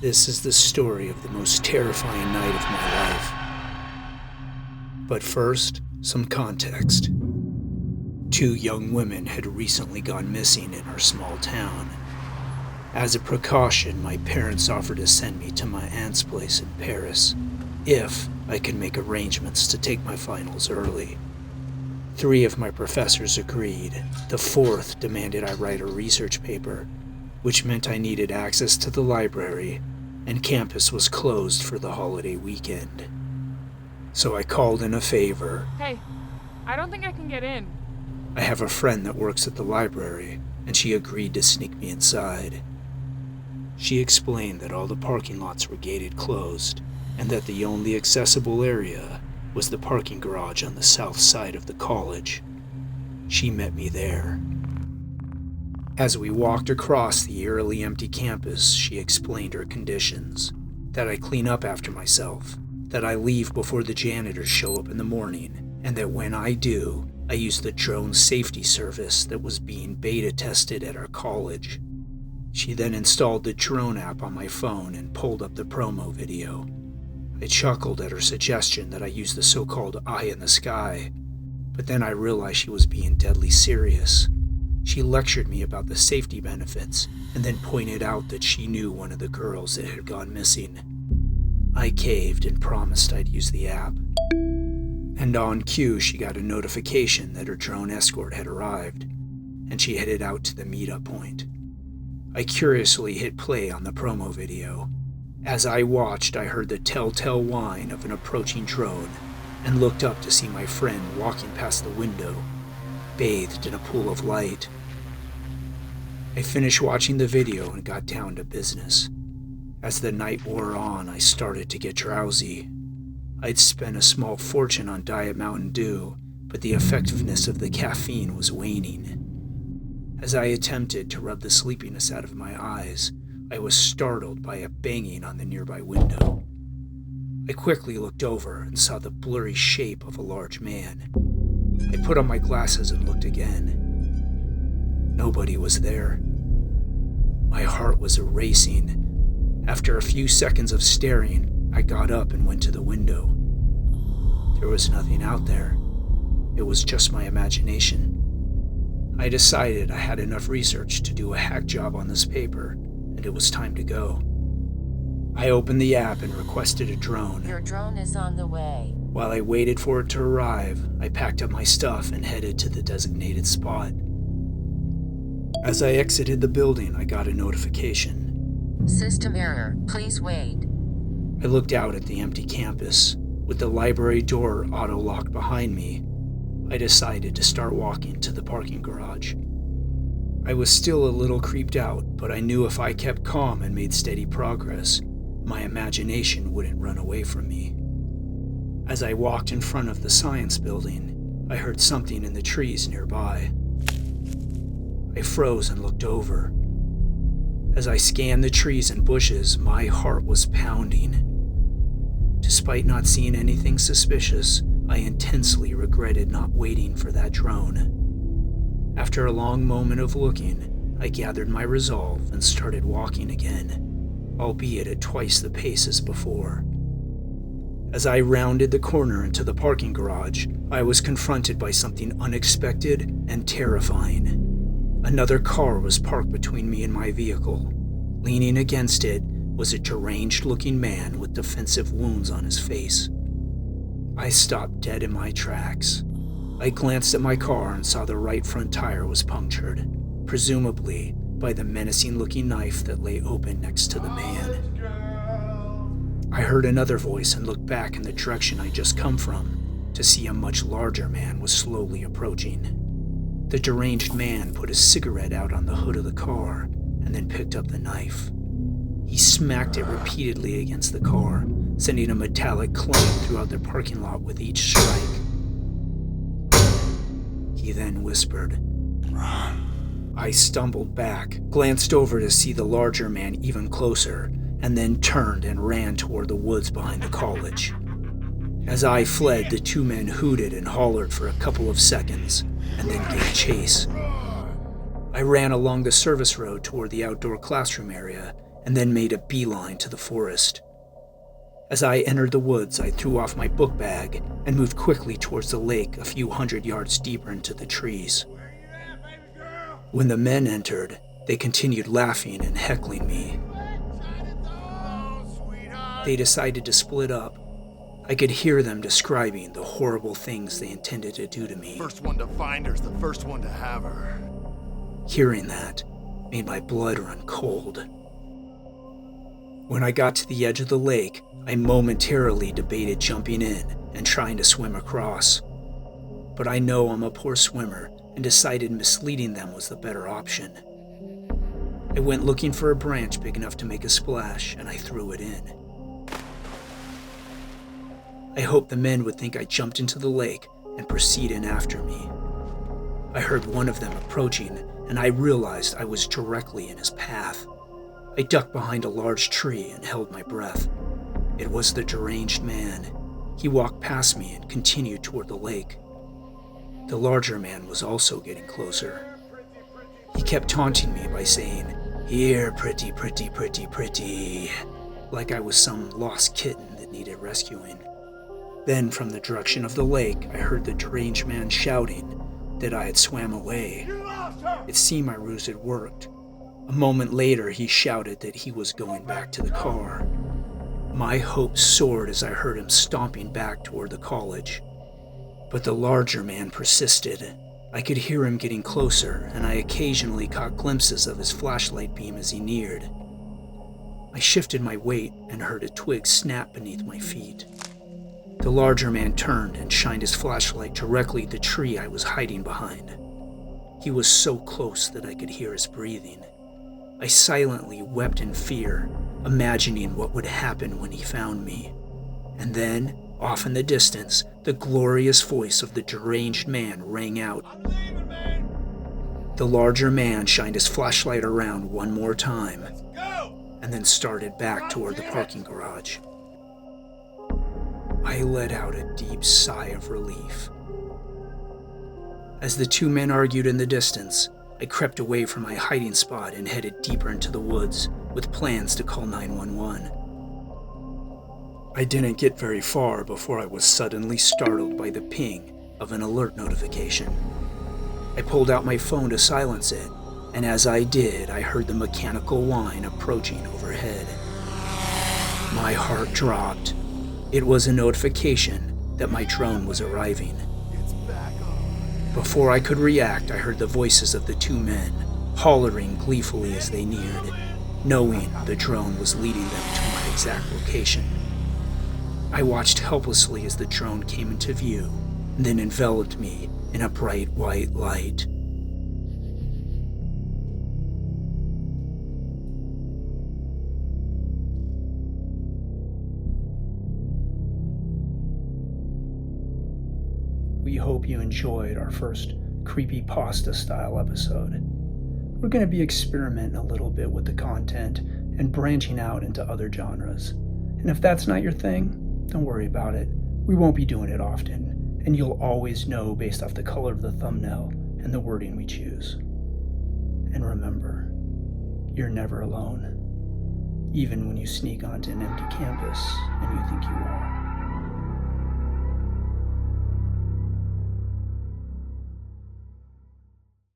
This is the story of the most terrifying night of my life. But first, some context. 2 young women had recently gone missing in our small town. As a precaution, my parents offered to send me to my aunt's place in Paris, if I could make arrangements to take my finals early. 3 of my professors agreed. The 4th demanded I write a research paper, which meant I needed access to the library, and campus was closed for the holiday weekend. So I called in a favor. Hey, I don't think I can get in. I have a friend that works at the library, and she agreed to sneak me inside. She explained that all the parking lots were gated closed, and that the only accessible area was the parking garage on the south side of the college. She met me there. As we walked across the eerily empty campus, she explained her conditions. That I clean up after myself, that I leave before the janitors show up in the morning, and that when I do, I use the drone safety service that was being beta tested at our college. She then installed the drone app on my phone and pulled up the promo video. I chuckled at her suggestion that I use the so-called eye in the sky, but then I realized she was being deadly serious. She lectured me about the safety benefits and then pointed out that she knew one of the girls that had gone missing. I caved and promised I'd use the app. And on cue, she got a notification that her drone escort had arrived, and she headed out to the meetup point. I curiously hit play on the promo video. As I watched, I heard the telltale whine of an approaching drone and looked up to see my friend walking past the window, bathed in a pool of light. I finished watching the video and got down to business. As the night wore on, I started to get drowsy. I'd spent a small fortune on Diet Mountain Dew, but the effectiveness of the caffeine was waning. As I attempted to rub the sleepiness out of my eyes, I was startled by a banging on the nearby window. I quickly looked over and saw the blurry shape of a large man. I put on my glasses and looked again. Nobody was there. My heart was racing. After a few seconds of staring, I got up and went to the window. There was nothing out there. It was just my imagination. I decided I had enough research to do a hack job on this paper, and it was time to go. I opened the app and requested a drone. Your drone is on the way. While I waited for it to arrive, I packed up my stuff and headed to the designated spot. As I exited the building, I got a notification. System error, please wait. I looked out at the empty campus. With the library door auto-locked behind me, I decided to start walking to the parking garage. I was still a little creeped out, but I knew if I kept calm and made steady progress, my imagination wouldn't run away from me. As I walked in front of the science building, I heard something in the trees nearby. I froze and looked over. As I scanned the trees and bushes, my heart was pounding. Despite not seeing anything suspicious, I intensely regretted not waiting for that drone. After a long moment of looking, I gathered my resolve and started walking again, albeit at twice the pace as before. As I rounded the corner into the parking garage, I was confronted by something unexpected and terrifying. Another car was parked between me and my vehicle. Leaning against it was a deranged-looking man with defensive wounds on his face. I stopped dead in my tracks. I glanced at my car and saw the right front tire was punctured, presumably by the menacing-looking knife that lay open next to the man. I heard another voice and looked back in the direction I'd just come from to see a much larger man was slowly approaching. The deranged man put a cigarette out on the hood of the car and then picked up the knife. He smacked it repeatedly against the car, sending a metallic clang throughout the parking lot with each strike. He then whispered, "Run." I stumbled back, glanced over to see the larger man even closer, and then turned and ran toward the woods behind the college. As I fled, the 2 men hooted and hollered for a couple of seconds, and then gave chase. I ran along the service road toward the outdoor classroom area and then made a beeline to the forest. As I entered the woods, I threw off my book bag and moved quickly towards the lake a few hundred yards deeper into the trees. When the men entered, they continued laughing and heckling me. They decided to split up. I could hear them describing the horrible things they intended to do to me. First one to find her's the first one to have her. Hearing that made my blood run cold. When I got to the edge of the lake, I momentarily debated jumping in and trying to swim across. But I know I'm a poor swimmer and decided misleading them was the better option. I went looking for a branch big enough to make a splash, and I threw it in. I hoped the men would think I jumped into the lake and proceed in after me. I heard one of them approaching, and I realized I was directly in his path. I ducked behind a large tree and held my breath. It was the deranged man. He walked past me and continued toward the lake. The larger man was also getting closer. He kept taunting me by saying, "Here, pretty, pretty, pretty, pretty," like I was some lost kitten that needed rescuing. Then, from the direction of the lake, I heard the deranged man shouting that I had swam away. It seemed my ruse had worked. A moment later, he shouted that he was going back to the car. My hopes soared as I heard him stomping back toward the college. But the larger man persisted. I could hear him getting closer, and I occasionally caught glimpses of his flashlight beam as he neared. I shifted my weight and heard a twig snap beneath my feet. The larger man turned and shined his flashlight directly at the tree I was hiding behind. He was so close that I could hear his breathing. I silently wept in fear, imagining what would happen when he found me. And then, off in the distance, the glorious voice of the deranged man rang out. The larger man shined his flashlight around one more time, and then started back toward the parking garage. I let out a deep sigh of relief. As the two men argued in the distance, I crept away from my hiding spot and headed deeper into the woods with plans to call 911. I didn't get very far before I was suddenly startled by the ping of an alert notification. I pulled out my phone to silence it, and as I did, I heard the mechanical whine approaching overhead. My heart dropped. It was a notification that my drone was arriving. Before I could react, I heard the voices of the two men, hollering gleefully as they neared, knowing the drone was leading them to my exact location. I watched helplessly as the drone came into view, and then enveloped me in a bright white light. We hope you enjoyed our first creepypasta-style episode. We're going to be experimenting a little bit with the content and branching out into other genres. And if that's not your thing, don't worry about it. We won't be doing it often, and you'll always know based off the color of the thumbnail and the wording we choose. And remember, you're never alone, even when you sneak onto an empty campus and you think you are.